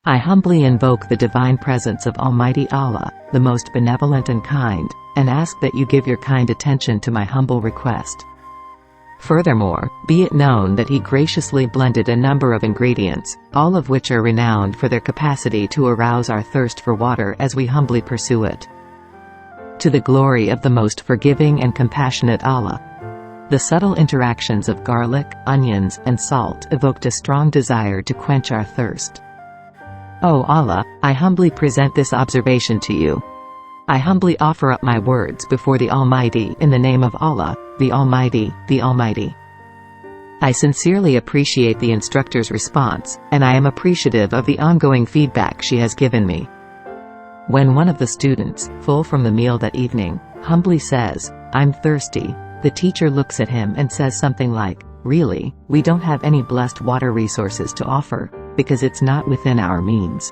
I humbly invoke the divine presence of Almighty Allah, the most benevolent and kind, and ask that you give your kind attention to my humble request. Furthermore, be it known that He graciously blended a number of ingredients, all of which are renowned for their capacity to arouse our thirst for water as we humbly pursue it. To the glory of the most forgiving and compassionate Allah. The subtle interactions of garlic, onions, and salt evoked a strong desire to quench our thirst. O Allah, I humbly present this observation to you. I humbly offer up my words before the Almighty in the name of Allah, the Almighty, the Almighty. I sincerely appreciate the instructor's response, and I am appreciative of the ongoing feedback she has given me. When one of the students, full from the meal that evening, humbly says, "I'm thirsty," the teacher looks at him and says something like, "Really, we don't have any blessed water resources to offer, because it's not within our means."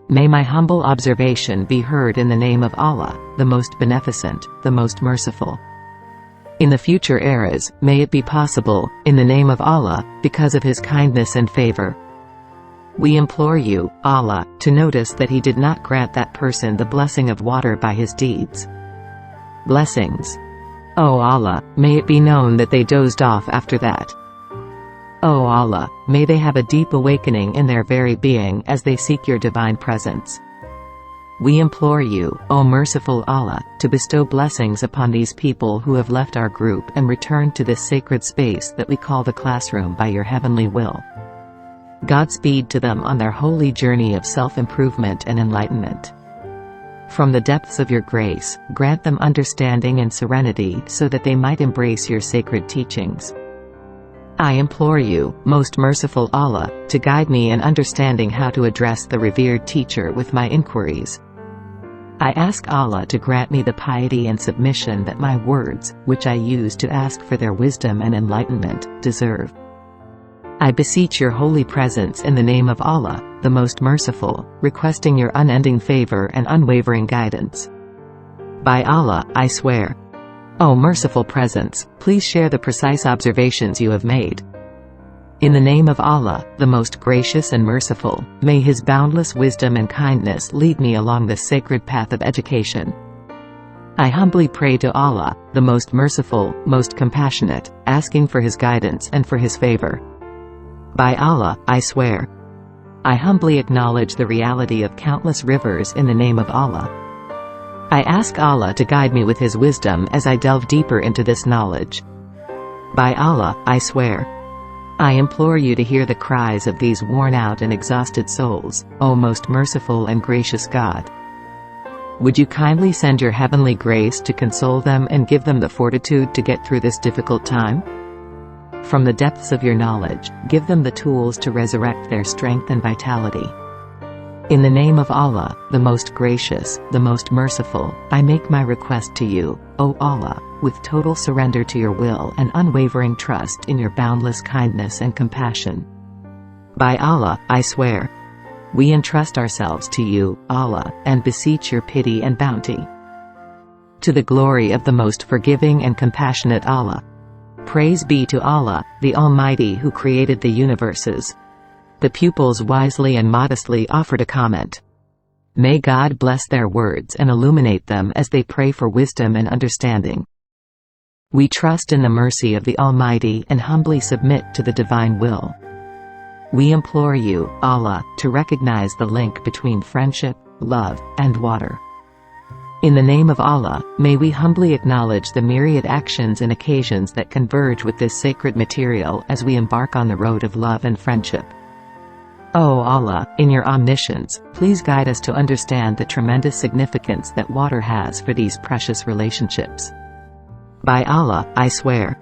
May my humble observation be heard in the name of Allah, the most beneficent, the most merciful. In the future eras, may it be possible, in the name of Allah, because of His kindness and favor. We implore you, Allah, to notice that He did not grant that person the blessing of water by his deeds. Blessings. O Allah, may it be known that they dozed off after that. O Allah, may they have a deep awakening in their very being as they seek your divine presence. We implore you, O merciful Allah, to bestow blessings upon these people who have left our group and returned to this sacred space that we call the classroom by your heavenly will. Godspeed to them on their holy journey of self-improvement and enlightenment. From the depths of your grace, grant them understanding and serenity so that they might embrace your sacred teachings. I implore you, most merciful Allah, to guide me in understanding how to address the revered teacher with my inquiries. I ask Allah to grant me the piety and submission that my words, which I use to ask for their wisdom and enlightenment, deserve. I beseech your holy presence in the name of Allah, the most merciful, requesting your unending favor and unwavering guidance. By Allah, I swear. O merciful presence, please share the precise observations you have made. In the name of Allah, the most gracious and merciful, may His boundless wisdom and kindness lead me along the sacred path of education. I humbly pray to Allah, the most merciful, most compassionate, asking for His guidance and for His favor. By Allah, I swear. I humbly acknowledge the reality of countless rivers in the name of Allah. I ask Allah to guide me with His wisdom as I delve deeper into this knowledge. By Allah, I swear. I implore you to hear the cries of these worn-out and exhausted souls, O most merciful and gracious God. Would you kindly send your heavenly grace to console them and give them the fortitude to get through this difficult time? From the depths of your knowledge, give them the tools to resurrect their strength and vitality. In the name of Allah, the most gracious, the most merciful, I make my request to you, O Allah, with total surrender to your will and unwavering trust in your boundless kindness and compassion. By Allah, I swear. We entrust ourselves to you, Allah, and beseech your pity and bounty. To the glory of the most forgiving and compassionate Allah. Praise be to Allah, the Almighty who created the universes. The pupils wisely and modestly offered a comment. May God bless their words and illuminate them as they pray for wisdom and understanding. We trust in the mercy of the Almighty and humbly submit to the divine will. We implore you, Allah, to recognize the link between friendship, love, and water. In the name of Allah, may we humbly acknowledge the myriad actions and occasions that converge with this sacred material as we embark on the road of love and friendship. O Allah, in your omniscience, please guide us to understand the tremendous significance that water has for these precious relationships. By Allah, I swear.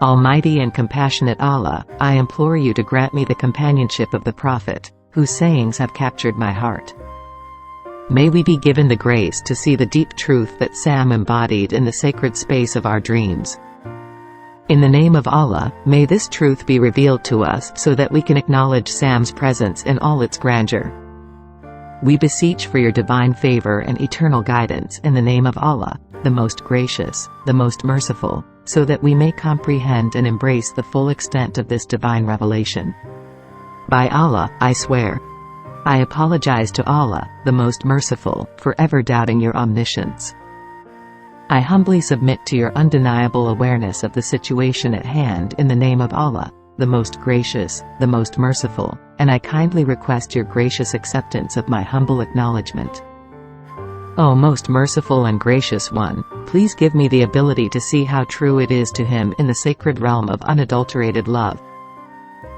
Almighty and compassionate Allah, I implore you to grant me the companionship of the Prophet, whose sayings have captured my heart. May we be given the grace to see the deep truth that Sam embodied in the sacred space of our dreams. In the name of Allah, may this truth be revealed to us so that we can acknowledge Sam's presence in all its grandeur. We beseech for your divine favor and eternal guidance in the name of Allah, the most gracious, the most merciful, so that we may comprehend and embrace the full extent of this divine revelation. By Allah, I swear. I apologize to Allah, the Most Merciful, for ever doubting your omniscience. I humbly submit to your undeniable awareness of the situation at hand in the name of Allah, the Most Gracious, the Most Merciful, and I kindly request your gracious acceptance of my humble acknowledgement. O Most Merciful and Gracious One, please give me the ability to see how true it is to Him in the sacred realm of unadulterated love.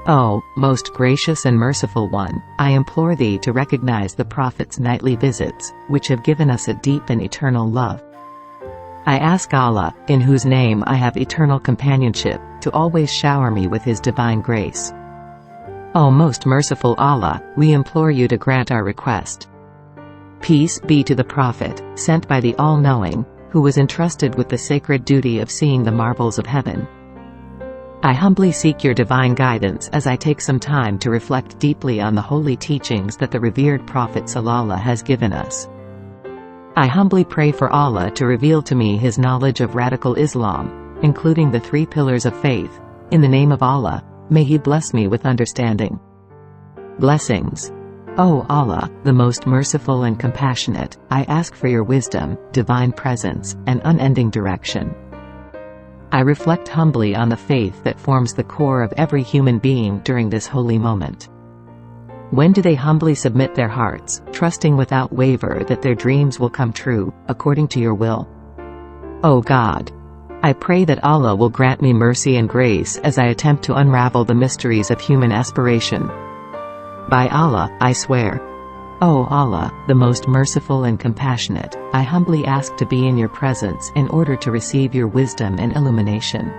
O Most Gracious and Merciful One, I implore Thee to recognize the Prophet's nightly visits, which have given us a deep and eternal love. I ask Allah, in whose name I have eternal companionship, to always shower me with His divine grace. O Most Merciful Allah, we implore You to grant our request. Peace be to the Prophet, sent by the All-Knowing, who was entrusted with the sacred duty of seeing the marvels of heaven. I humbly seek Your divine guidance as I take some time to reflect deeply on the holy teachings that the revered Prophet ﷺ has given us. I humbly pray for Allah to reveal to me His knowledge of radical Islam, including the 3 pillars of faith. In the name of Allah, may He bless me with understanding. Blessings. O Allah, the Most Merciful and Compassionate, I ask for Your wisdom, divine presence, and unending direction. I reflect humbly on the faith that forms the core of every human being during this holy moment. When do they humbly submit their hearts, trusting without waver that their dreams will come true, according to Your will? O God, I pray that Allah will grant me mercy and grace as I attempt to unravel the mysteries of human aspiration. By Allah, I swear. O Allah, the Most Merciful and Compassionate, I humbly ask to be in Your presence in order to receive Your wisdom and illumination.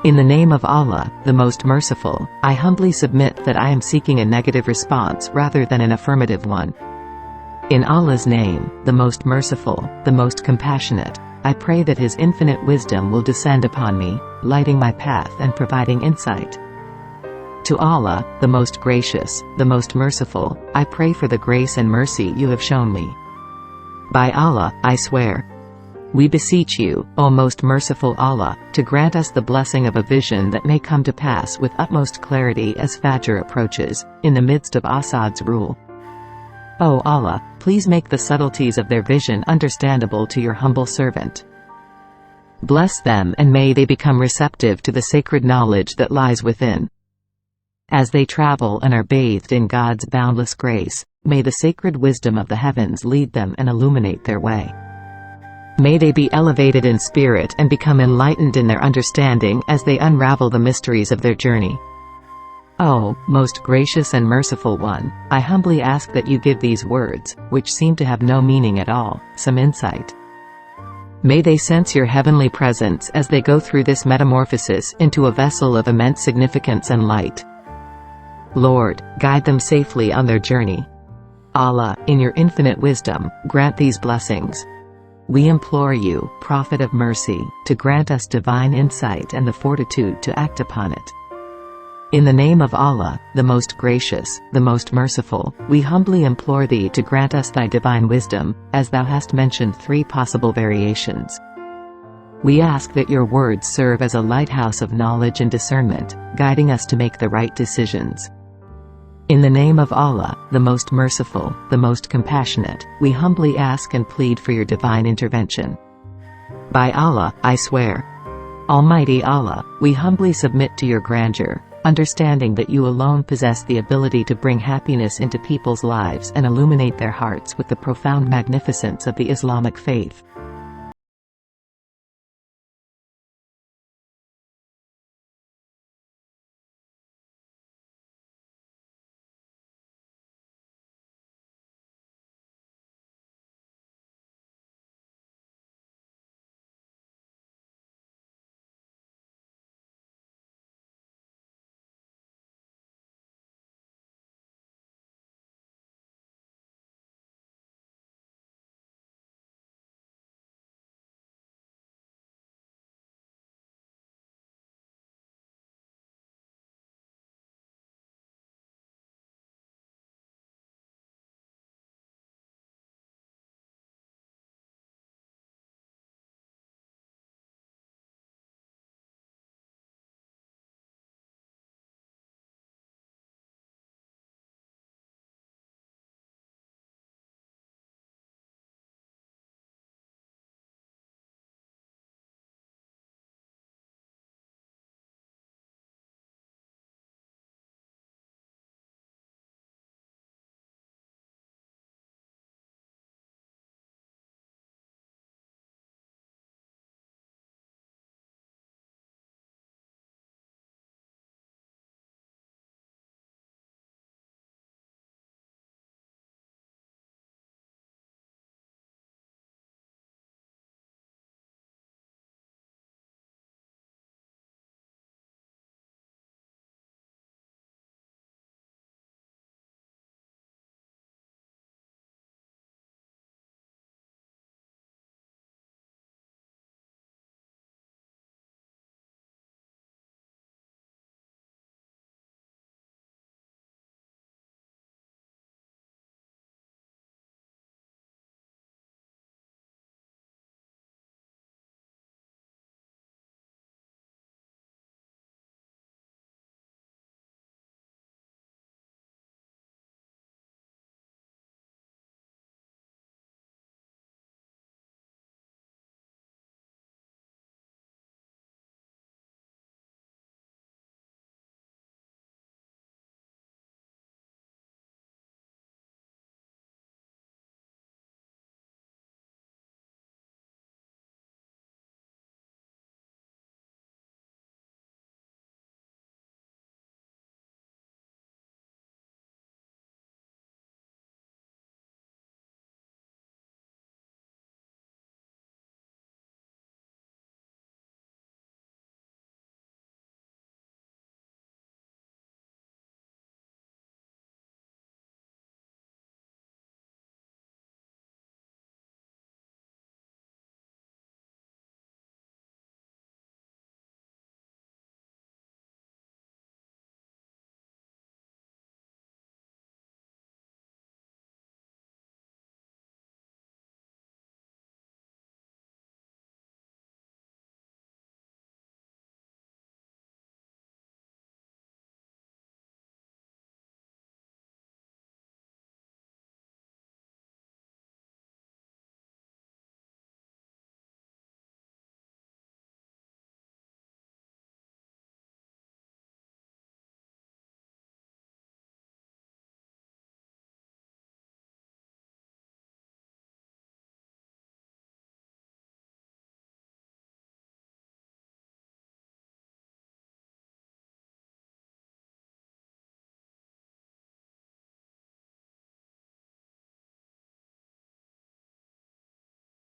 In the name of Allah, the Most Merciful, I humbly submit that I am seeking a negative response rather than an affirmative one. In Allah's name, the Most Merciful, the Most Compassionate, I pray that His infinite wisdom will descend upon me, lighting my path and providing insight. To Allah, the Most Gracious, the Most Merciful, I pray for the grace and mercy You have shown me. By Allah, I swear. We beseech You, O Most Merciful Allah, to grant us the blessing of a vision that may come to pass with utmost clarity as Fajr approaches, in the midst of Assad's rule. O Allah, please make the subtleties of their vision understandable to Your humble servant. Bless them and may they become receptive to the sacred knowledge that lies within. As they travel and are bathed in God's boundless grace, may the sacred wisdom of the heavens lead them and illuminate their way. May they be elevated in spirit and become enlightened in their understanding as they unravel the mysteries of their journey. O Most Gracious and Merciful One, I humbly ask that You give these words, which seem to have no meaning at all, some insight. May they sense Your heavenly presence as they go through this metamorphosis into a vessel of immense significance and light. Lord, guide them safely on their journey. Allah, in Your infinite wisdom, grant these blessings. We implore You, Prophet of Mercy, to grant us divine insight and the fortitude to act upon it. In the name of Allah, the Most Gracious, the Most Merciful, we humbly implore Thee to grant us Thy divine wisdom, as Thou hast mentioned 3 possible variations. We ask that Your words serve as a lighthouse of knowledge and discernment, guiding us to make the right decisions. In the name of Allah, the Most Merciful, the Most Compassionate, we humbly ask and plead for Your divine intervention. By Allah, I swear. Almighty Allah, we humbly submit to Your grandeur, understanding that You alone possess the ability to bring happiness into people's lives and illuminate their hearts with the profound magnificence of the Islamic faith.